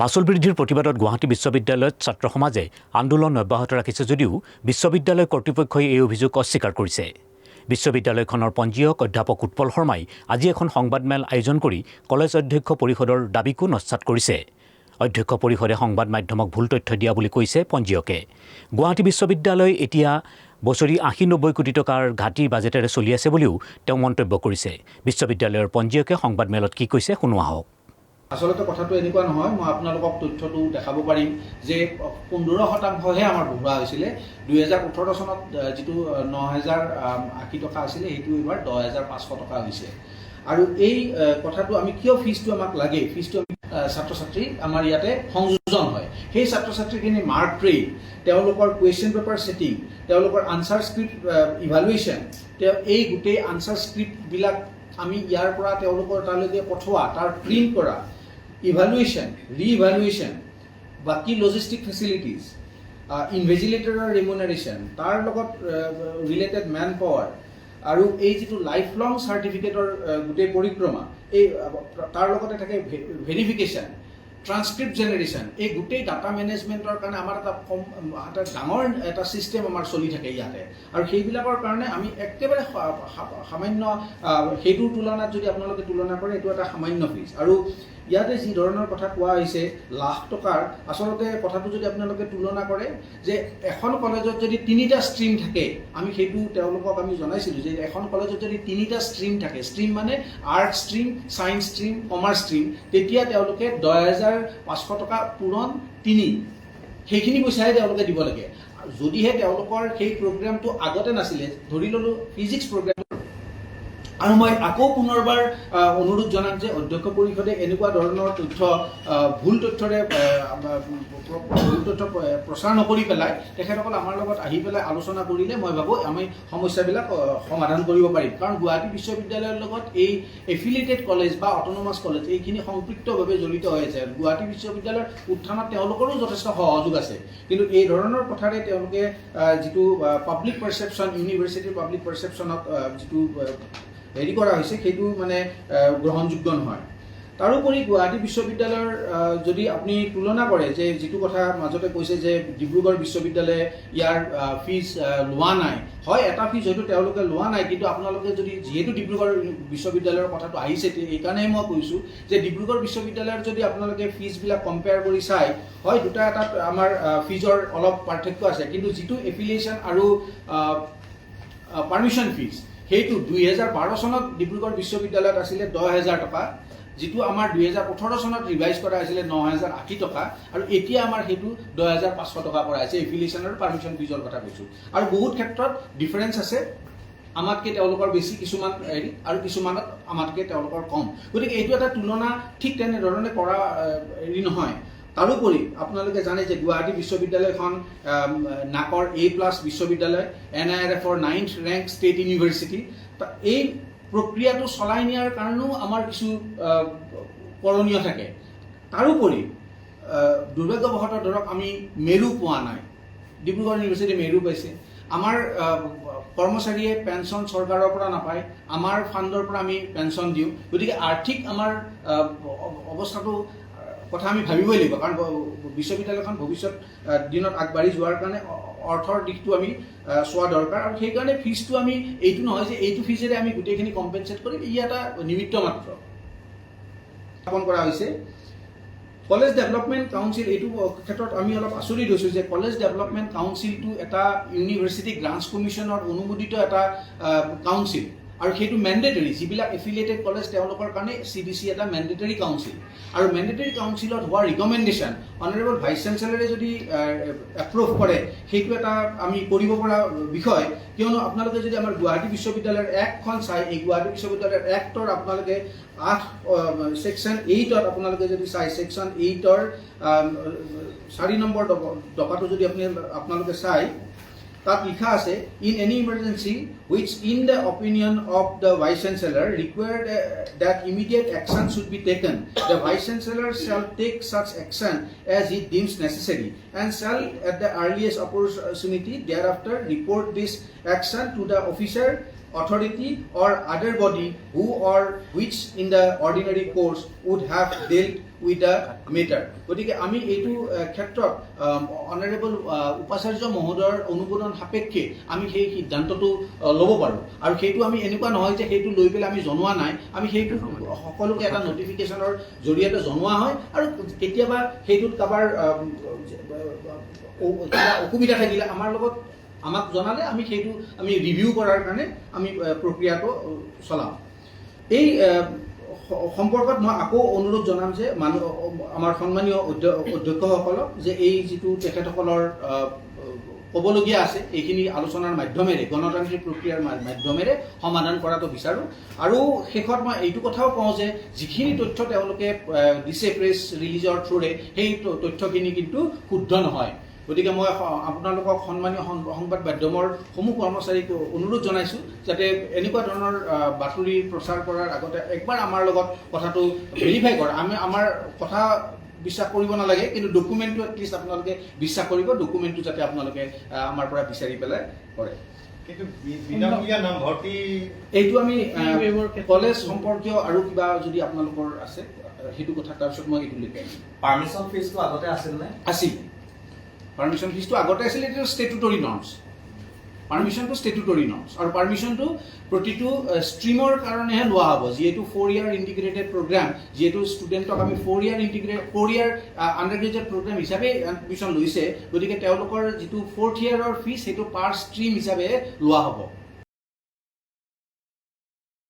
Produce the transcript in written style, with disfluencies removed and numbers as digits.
মাচুল বৃদ্ধিৰ প্ৰতিবাদত গুৱাহাটী বিশ্ববিদ্যালয়ত ছাত্ৰ সমাজে আন্দোলন অব্যাহত ৰাখিছে যদিও বিশ্ববিদ্যালয় কৰ্তৃপক্ষই এই অভিযোগ অস্বীকাৰ কৰিছে। বিশ্ববিদ্যালয়খনৰ পঞ্জীয়ক অধ্যাপক উৎপল শৰ্মাই আজি এখন সংবাদমেল আয়োজন কৰি কলেজ অধ্যক্ষ পৰিষদৰ দাবীকো নস্যাৎ কৰিছে। অধ্যক্ষ পৰিষদে সংবাদ মাধ্যমক ভুল তথ্য দিয়া বুলি কৈছে পঞ্জীয়কে। গুৱাহাটী বিশ্ববিদ্যালয় এতিয়া বছৰি ৮০-৯০ কোটি টকাৰ ঘাটিৰ বাজেটেৰে চলি আছে বুলিও তেওঁ মন্তব্য কৰিছে। বিশ্ববিদ্যালয়ৰ পঞ্জীয়কে সংবাদমেলত কি কৈছে শুনো আহক। আসলতে কথাটো এনেকুৱা নহয়, মই আপোনালোকক তথ্যটো দেখাব পাৰিম যে 15% আমাৰ বঢ়োৱা হৈছিলে। 2018 চনত যিটো ৯,০৮০ টকা আছিলে সেইটো এইবাৰ 10,৫০০ টকা হৈছে। আৰু এই কথাটো আমি কিয় ফিজটো আমাক লাগে, ফিজটো ছাত্ৰ ছাত্ৰী আমাৰ ইয়াতে সংযোজন হয়। সেই ছাত্ৰ ছাত্ৰীখিনি মাৰ্ক ট্ৰেইন, তেওঁলোকৰ কুৱেশ্যন পেপাৰ ছেটিং, তেওঁলোকৰ আনচাৰ স্ক্ৰিপ্ট ইভালুৱেশ্যন, এই গোটেই আনচাৰ স্ক্ৰিপ্টবিলাক আমি ইয়াৰ পৰা তেওঁলোকৰ তালৈকে পঠোৱা, তাৰ প্ৰিণ্ট কৰা, ইভালুৱেশ্যন, ৰিইভালুৱেশ্যন, বাকী লজিষ্টিক ফেচিলিটিজ, ইনভেজিলেটৰৰ ৰেমুনাৰেশ্যন, তাৰ লগত ৰিলেটেড মেন পাৱাৰ আৰু এই যিটো লাইফ লং চাৰ্টিফিকেটৰ গোটেই পৰিক্ৰমা, এই তাৰ লগতে থাকে ভেৰিফিকেশ্যন, ট্ৰান্সক্ৰিপ্ট জেনেৰেশ্যন, এই গোটেই ডাটা মেনেজমেণ্টৰ কাৰণে আমাৰ এটা ডাঙৰ এটা ছিষ্টেম আমাৰ চলি থাকে ইয়াতে। আৰু সেইবিলাকৰ কাৰণে আমি একেবাৰে সামান্য, সেইটোৰ তুলনাত যদি আপোনালোকে তুলনা কৰে এইটো এটা সামান্য ফিজ। আৰু ইয়াতে যি ধৰণৰ কথা কোৱা হৈছে লাখ টকাৰ, আচলতে কথাটো যদি আপোনালোকে তুলনা কৰে যে এখন কলেজত যদি 3টা ষ্ট্ৰীম থাকে, আমি সেইটো তেওঁলোকক আমি জনাইছিলোঁ যে এখন কলেজত যদি 3টা ষ্ট্ৰীম থাকে, ষ্ট্ৰীম মানে art stream, science stream, commerce stream, তেতিয়া তেওঁলোকে 10,৫০০ টকা পূৰণ 3, সেইখিনি পইচাহে তেওঁলোকে দিব লাগে। যদিহে তেওঁলোকৰ সেই প্ৰগ্ৰেমটো আগতে নাছিলে, ধৰি ল'লোঁ ফিজিক্স প্ৰগ্ৰেম, আৰু মই আকৌ পুনৰবাৰ অনুৰোধ জনাম যে অধ্যক্ষ পৰিষদে এনেকুৱা ধৰণৰ তথ্য ভুল তথ্যৰে প্ৰচাৰ নকৰি পেলাই তেখেতসকল আমাৰ লগত আহি পেলাই আলোচনা কৰিলে মই ভাবোঁ আমি সমস্যাবিলাক সমাধান কৰিব পাৰিম। কাৰণ গুৱাহাটী বিশ্ববিদ্যালয়ৰ লগত এই এফিলিয়েটেড কলেজ বা অট'নমাছ কলেজ এইখিনি সম্পৃক্তভাৱে জড়িত হৈ আছে। গুৱাহাটী বিশ্ববিদ্যালয়ৰ উত্থানত তেওঁলোকৰো যথেষ্ট সহযোগ আছে, কিন্তু এই ধৰণৰ কথাৰে তেওঁলোকে যিটো পাব্লিক পাৰ্চেপশ্যন, ইউনিভাৰ্চিটিৰ পাব্লিক পাৰ্চেপশ্যনত যিটো হেৰি কৰা হৈছে সেইটো মানে গ্ৰহণযোগ্য নহয়। তাৰোপৰি গুৱাহাটী বিশ্ববিদ্যালয়ৰ যদি আপুনি তুলনা কৰে যে যিটো কথা মাজতে কৈছে যে ডিব্ৰুগড় বিশ্ববিদ্যালয়ে ইয়াৰ ফিজ লোৱা নাই, হয় এটা ফিজ হয়তো তেওঁলোকে লোৱা নাই, কিন্তু আপোনালোকে যদি যিহেতু ডিব্ৰুগড় বিশ্ববিদ্যালয়ৰ কথাটো আহিছে এইকাৰণে মই কৈছোঁ যে ডিব্ৰুগড় বিশ্ববিদ্যালয়ৰ যদি আপোনালোকে ফিজবিলাক কম্পেয়াৰ কৰি চাই, হয় দুটা এটাত আমাৰ ফিজৰ অলপ পাৰ্থক্য আছে, কিন্তু যিটো এফিলিয়েশ্যন আৰু পাৰ্মিশ্যন ফিজ সেইটো 2012 চনত ডিব্ৰুগড় বিশ্ববিদ্যালয়ত আছিলে 10,000 টকা, যিটো আমাৰ 2018 চনত ৰিভাইজ কৰা হৈছিলে 9,080 টকা, আৰু এতিয়া আমাৰ সেইটো 10,500 টকা কৰা হৈছে। এফিলিয়েশ্যন আৰু পাৰ্মিশ্যন ফিজৰ কথা কৈছোঁ। আৰু বহুত ক্ষেত্ৰত ডিফাৰেঞ্চ আছে, আমাতকৈ তেওঁলোকৰ বেছি কিছুমান হেৰি আৰু কিছুমানত আমাতকৈ তেওঁলোকৰ কম। গতিকে এইটো এটা তুলনা ঠিক তেনেধৰণে কৰা হেৰি নহয়। তাৰোপৰি আপোনালোকে জানে যে গুৱাহাটী বিশ্ববিদ্যালয়খন নাকৰ A+ বিশ্ববিদ্যালয়, NIRFৰ 9th ৰেংক ষ্টেট ইউনিভাৰ্চিটি। এই প্ৰক্ৰিয়াটো চলাই নিয়াৰ কাৰণেও আমাৰ কিছু কৰণীয় থাকে। তাৰোপৰি দুৰ্ভাগ্যবশতঃ ধৰক আমি মেৰু পোৱা নাই, ডিব্ৰুগড় ইউনিভাৰ্চিটি মেৰু পাইছে। আমাৰ কৰ্মচাৰীয়ে পেঞ্চন চৰকাৰৰ পৰা নাপায়, আমাৰ ফাণ্ডৰ পৰা আমি পেঞ্চন দিওঁ। গতিকে আৰ্থিক আমাৰ অৱস্থাটো কথা আমি ভাবিবই লাগিব, কাৰণ বিশ্ববিদ্যালয়খন ভৱিষ্যত দিনত আগবাঢ়ি যোৱাৰ কাৰণে অৰ্থৰ দিশটো আমি চোৱা দৰকাৰ। আৰু সেইকাৰণে ফিজটো আমি এইটো নহয় যে এইটো ফিজেৰে আমি গোটেইখিনি কম্পেনচেট কৰিম, ই এটা নিমিত্ত মাত্ৰ স্থাপন কৰা হৈছে। কলেজ ডেভেলপমেণ্ট কাউন্সিল, এইটো ক্ষেত্ৰত আমি অলপ আচৰিত হৈছোঁ যে কলেজ ডেভেলপমেণ্ট কাউন্সিলটো এটা ইউনিভাৰ্চিটি গ্ৰাণ্টছ কমিশ্যনৰ অনুমোদিত এটা কাউন্সিল, আৰু সেইটো মেণ্ডেটৰী। যিবিলাক এফিলিয়েটেড কলেজ তেওঁলোকৰ কাৰণে CBC এটা মেণ্ডেটৰী কাউন্সিল, আৰু মেণ্ডেটৰী কাউন্সিলত হোৱা ৰিকমেণ্ডেশ্যন অনাৰেবল ভাইচ চেঞ্চেলৰে যদি এপ্ৰুভ কৰে সেইটো এটা আমি কৰিব পৰা বিষয়। কিয়নো আপোনালোকে যদি আমাৰ গুৱাহাটী বিশ্ববিদ্যালয়ৰ এক্টখন চাই, এই গুৱাহাটী বিশ্ববিদ্যালয়ৰ এক্টৰ আপোনালোকে 8 ছেকশ্যন 8ত আপোনালোকে যদি চাই, ছেকশ্যন 8ৰ 4 নম্বৰ দফাটো যদি আপোনালোকে চাই, তাত লিখা আছে in any emergency which in the opinion of the vice chancellor required that immediate action should be taken, the vice chancellor shall take such action as he deems necessary and shall at the earliest opportunity thereafter report this action to the officer, authority or other body who or which in the ordinary course would have dealt with a matter. গতিকে আমি এইটো ক্ষেত্ৰত honourable উপাচাৰ্য মহোদয়ৰ অনুমোদন সাপেক্ষে আমি সেই সিদ্ধান্তটো ল'ব পাৰোঁ। আৰু সেইটো আমি এনেকুৱা নহয় যে সেইটো লৈ পেলাই আমি জনোৱা নাই, আমি সেইটো সকলোকে এটা নটিফিকেশ্যনৰ জৰিয়তে জনোৱা হয়। আৰু কেতিয়াবা সেইটোত কাৰোবাৰ অসুবিধা থাকিলে আমাক জনালে আমি সেইটো আমি ৰিভিউ কৰাৰ কাৰণে আমি প্ৰক্ৰিয়াটো চলাওঁ। এই সম্পৰ্কত মই আকৌ অনুৰোধ জনাম যে আমাৰ সন্মানীয় অধ্যক্ষসকলক যে এই যিটো তেখেতসকলৰ ক'বলগীয়া আছে এইখিনি আলোচনাৰ মাধ্যমেৰে, গণতান্ত্ৰিক প্ৰক্ৰিয়াৰ মাধ্যমেৰে সমাধান কৰাটো বিচাৰোঁ। আৰু শেষত মই এইটো কথাও কওঁ যে যিখিনি তথ্য তেওঁলোকে দিছে প্ৰেছ ৰিলিজৰ থ্ৰুৰে, সেই তথ্যখিনি কিন্তু শুদ্ধ নহয়। গতিকে মই আপোনালোকক সন্মানীয় সংবাদ মাধ্যমৰ সমূহ কৰ্মচাৰীক অনুৰোধ জনাইছোঁ যাতে এনেকুৱা ধৰণৰ বাতৰি প্ৰচাৰ কৰাৰ আগতে একবাৰ আমাৰ লগত কথাটো ভেৰিফাই কৰে। আমাৰ কথা বিশ্বাস কৰিব নালাগে, কিন্তু ডকুমেণ্টটো এটলিষ্ট আপোনালোকে বিশ্বাস কৰিব, ডকুমেণ্টটো যাতে আপোনালোকে আমাৰ পৰা বিচাৰি পেলাই কৰে। এইটো আমি কলেজ সম্পৰ্কীয় আৰু কিবা যদি আপোনালোকৰ আছে সেইটো কথা তাৰপিছত মই এইটো লিখাই দিম। পাৰ্মিশ্যন ফিজটো আগতে আছিল নে? আছিল। পাৰ্মিশ্যন ফিজটো আগতে আছিলে, এইটো ষ্টেটুটৰী নৰ্মছ। পাৰ্মিশ্যনটো ষ্টেটুটৰী নৰ্মছ, আৰু পাৰ্মিশ্যনটো প্ৰতিটো ষ্ট্ৰীমৰ কাৰণেহে লোৱা হ'ব। যিহেতু 4 year ইণ্টিগ্ৰেটেড প্ৰগ্ৰাম, যিহেতু ষ্টুডেণ্টক আমি 4 year আণ্ডাৰ গ্ৰেজুৱেট প্ৰগ্ৰাম হিচাপে এডমিশ্যন লৈছে, গতিকে তেওঁলোকৰ যিটো 4th year ফিজ সেইটো পাৰ ষ্ট্ৰীম হিচাপে লোৱা হ'ব।